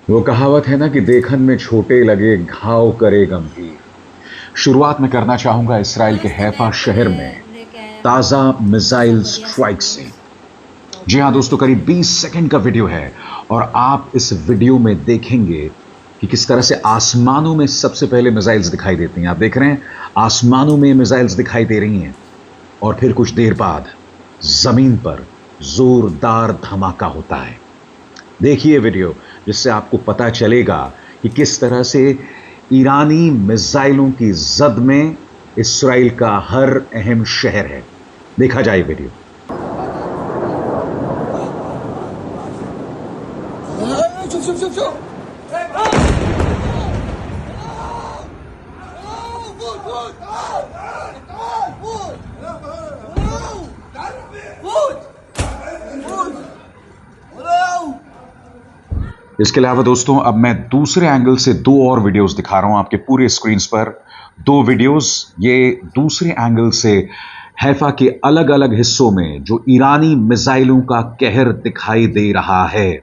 वो कहावत है ना कि देखन में छोटे लगे घाव करे गंभीर। शुरुआत में करना चाहूंगा इसराइल के हैफा शहर में लेके आया ताजा मिसाइल सऊदीया से स्ट्राइक से। भी जी हां दोस्तों, बहुत करीब 20 सेकंड का वीडियो है और आप इस वीडियो में देखेंगे कि किस तरह से आसमानों में सबसे पहले मिसाइल्स दिखाई देती हैं। आप देख रहे हैं आसमानों में मिसाइल्स दिखाई दे रही हैं और फिर कुछ देर बाद जमीन पर जोरदार धमाका होता है। देखिए वीडियो, जिससे आपको पता चलेगा कि किस तरह से ईरानी मिसाइलों की जद में इसराइल का हर अहम शहर है। देखा जाए वीडियो। इसके अलावा दोस्तों, अब मैं दूसरे एंगल से दो और वीडियोस दिखा रहा हूं आपके पूरे स्क्रीन पर। दो वीडियोस ये दूसरे एंगल से हैफा के अलग अलग हिस्सों में जो ईरानी मिसाइलों का कहर दिखाई दे रहा है।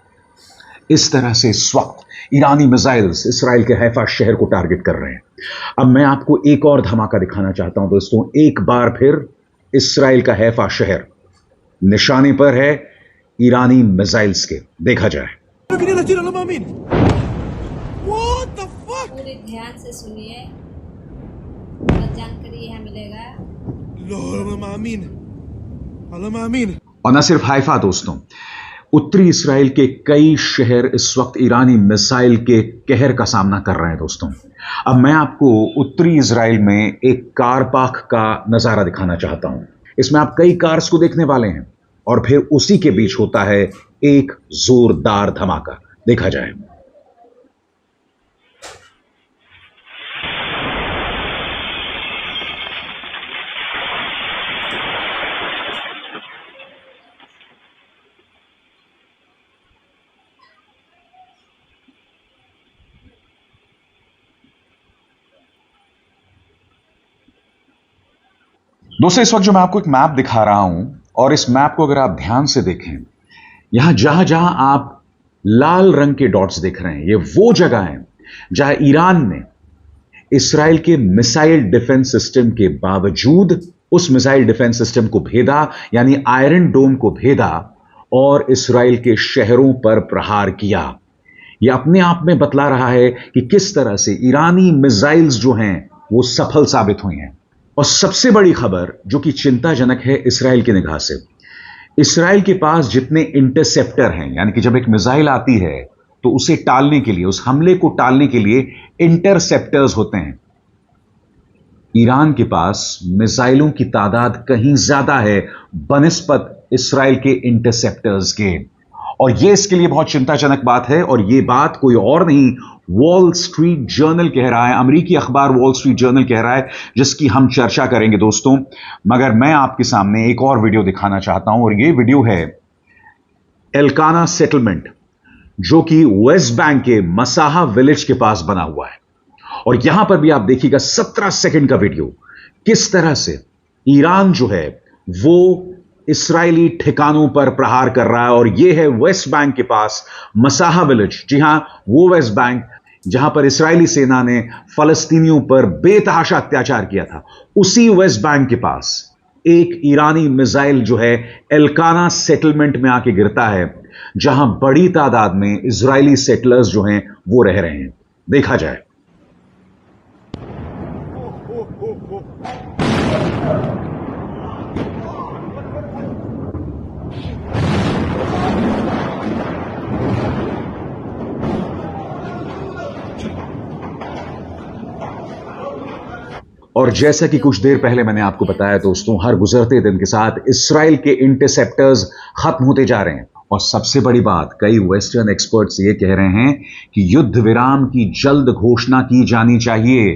इस तरह से इस वक्त ईरानी मिसाइल्स इसराइल के हैफा शहर को टारगेट कर रहे हैं। अब मैं आपको एक और धमाका दिखाना चाहता हूं दोस्तों। एक बार फिर इसराइल का हैफा शहर निशाने पर है ईरानी मिसाइल्स के। देखा जाए। पूरी ध्यान से सुनिए, और जानकारी यहाँ मिलेगा। और न सिर्फ हाइफा दोस्तों, उत्तरी इसराइल के कई शहर इस वक्त ईरानी मिसाइल के कहर का सामना कर रहे हैं दोस्तों। अब मैं आपको उत्तरी इसराइल में एक कार पार्क का नजारा दिखाना चाहता हूं। इसमें आप कई कार्स को देखने वाले हैं और फिर उसी के बीच होता है एक जोरदार धमाका। देखा जाए। दोस्तों, इस वक्त जो मैं आपको एक मैप दिखा रहा हूं और इस मैप को अगर आप ध्यान से देखें, यहां जहां जहां आप लाल रंग के डॉट्स देख रहे हैं, ये वो जगह है जहां ईरान ने इसराइल के मिसाइल डिफेंस सिस्टम के बावजूद उस मिसाइल डिफेंस सिस्टम को भेदा, यानी आयरन डोम को भेदा और इसराइल के शहरों पर प्रहार किया। यह अपने आप में बतला रहा है कि किस तरह से ईरानी मिसाइल्स जो हैं वो सफल साबित हुई हैं। और सबसे बड़ी खबर जो कि चिंताजनक है इसराइल की निगाह से, इसराइल के पास जितने इंटरसेप्टर हैं, यानी कि जब एक मिसाइल आती है तो उसे टालने के लिए, उस हमले को टालने के लिए इंटरसेप्टर्स होते हैं। ईरान के पास मिसाइलों की तादाद कहीं ज्यादा है बनिस्बत इसराइल के इंटरसेप्टर्स के। और यह इसके लिए बहुत चिंताजनक बात है। और यह बात कोई और नहीं, वॉल स्ट्रीट जर्नल कह रहा है, अमेरिकी अखबार वॉल स्ट्रीट जर्नल कह रहा है, जिसकी हम चर्चा करेंगे दोस्तों। मगर मैं आपके सामने एक और वीडियो दिखाना चाहता हूं और यह वीडियो है एल्काना सेटलमेंट, जो कि वेस्ट बैंक के मसाहा विलेज के पास बना हुआ है। और यहां पर भी आप देखिएगा 17 सेकंड का वीडियो, किस तरह से ईरान जो है वो इसराइली ठिकानों पर प्रहार कर रहा है। और यह है वेस्ट बैंक के पास मसाहा विलेज। जी हां, वो वेस्ट बैंक जहां पर इसराइली सेना ने फलस्तीनियों पर बेतहाशा अत्याचार किया था, उसी वेस्ट बैंक के पास एक ईरानी मिसाइल जो है एल्काना सेटलमेंट में आके गिरता है, जहां बड़ी तादाद में इजरायली सेटलर्स जो हैं वो रह रहे हैं। देखा जाए। और जैसा कि कुछ देर पहले मैंने आपको बताया दोस्तों, हर गुजरते दिन के साथ इसराइल के इंटरसेप्टर्स खत्म होते जा रहे हैं। और सबसे बड़ी बात, कई वेस्टर्न एक्सपर्ट्स ये कह रहे हैं कि युद्ध विराम की जल्द घोषणा की जानी चाहिए,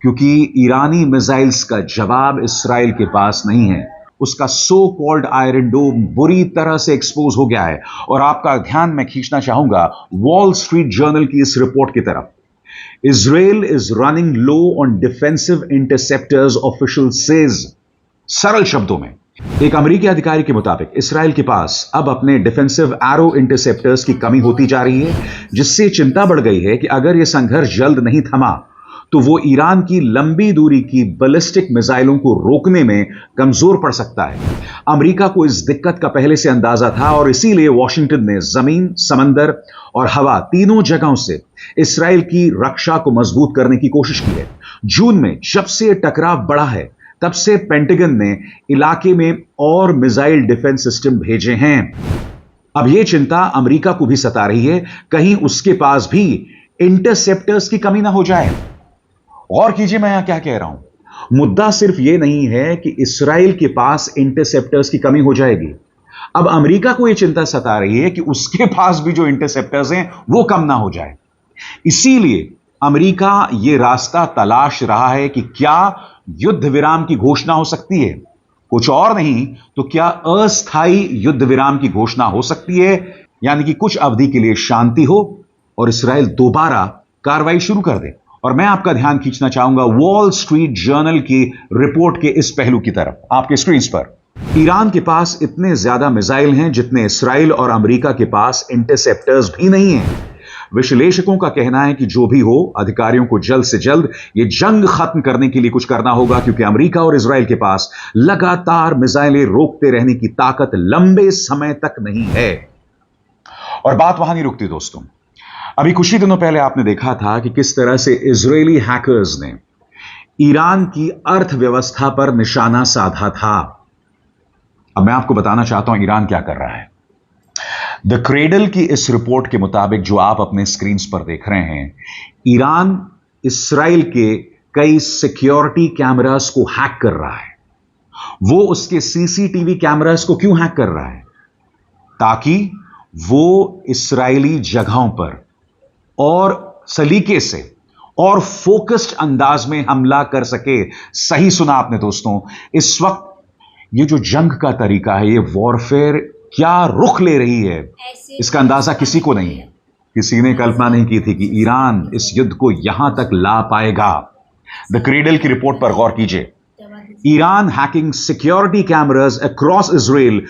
क्योंकि ईरानी मिसाइल्स का जवाब इसराइल के पास नहीं है। उसका सो कॉल्ड आयरन डोम बुरी तरह से एक्सपोज हो गया है। और आपका ध्यान मैं खींचना चाहूंगा वॉल स्ट्रीट जर्नल की इस रिपोर्ट की तरफ। Israel is running low on defensive interceptors, official says। सरल शब्दों में एक अमेरिकी अधिकारी के मुताबिक इसराइल के पास अब अपने डिफेंसिव एरो इंटरसेप्टर्स की कमी होती जा रही है, जिससे चिंता बढ़ गई है कि अगर यह संघर्ष जल्द नहीं थमा तो वो ईरान की लंबी दूरी की बैलिस्टिक मिसाइलों को रोकने में कमजोर पड़ सकता है। अमेरिका को इस दिक्कत का पहले से अंदाजा था और इसीलिए वॉशिंगटन ने जमीन, समंदर और हवा तीनों जगहों से इसराइल की रक्षा को मजबूत करने की कोशिश की है। जून में जब से टकराव बढ़ा है तब से पेंटागन ने इलाके में और मिसाइल डिफेंस सिस्टम भेजे हैं। अब यह चिंता अमेरिका को भी सता रही है, कहीं उसके पास भी इंटरसेप्टर्स की कमी ना हो जाए। और कीजिए मैं यहां क्या कह रहा हूं, मुद्दा सिर्फ यह नहीं है कि इसराइल के पास इंटरसेप्टर्स की कमी हो जाएगी, अब अमेरिका को यह चिंता सता रही है कि उसके पास भी जो इंटरसेप्टर्स हैं वो कम ना हो जाए। इसीलिए अमेरिका यह रास्ता तलाश रहा है कि क्या युद्ध विराम की घोषणा हो सकती है, कुछ और नहीं तो क्या अस्थायी युद्ध विराम की घोषणा हो सकती है, यानी कि कुछ अवधि के लिए शांति हो और इसराइल दोबारा कार्रवाई शुरू कर दे। और मैं आपका ध्यान खींचना चाहूंगा वॉल स्ट्रीट जर्नल की रिपोर्ट के इस पहलू की तरफ आपके स्क्रीन पर। ईरान के पास इतने ज्यादा मिसाइल हैं जितने इसराइल और अमेरिका के पास इंटरसेप्टर्स भी नहीं हैं। विश्लेषकों का कहना है कि जो भी हो, अधिकारियों को जल्द से जल्द यह जंग खत्म करने के लिए कुछ करना होगा, क्योंकि अमेरिका और इसराइल के पास लगातार मिसाइलें रोकते रहने की ताकत लंबे समय तक नहीं है। और बात वहां नहीं रुकती दोस्तों। अभी कुछ ही दिनों पहले आपने देखा था कि किस तरह से इजरायली हैकर्स ने ईरान की अर्थव्यवस्था पर निशाना साधा था। अब मैं आपको बताना चाहता हूं ईरान क्या कर रहा है। द क्रेडल की इस रिपोर्ट के मुताबिक, जो आप अपने स्क्रीन पर देख रहे हैं, ईरान इसराइल के कई सिक्योरिटी कैमरास को हैक कर रहा है। वो उसके सीसीटीवी कैमरास को क्यों हैक कर रहा है? ताकि वो इसराइली जगहों पर और सलीके से और फोकस्ड अंदाज में हमला कर सके। सही सुना आपने दोस्तों। इस वक्त ये जो जंग का तरीका है, ये वॉरफेयर क्या रुख ले रही है, इसका अंदाजा किसी को नहीं है। किसी ने कल्पना नहीं की थी कि ईरान इस युद्ध को यहां तक ला पाएगा। द क्रेडल की रिपोर्ट पर गौर कीजिए। Iran hacking security cameras across Israel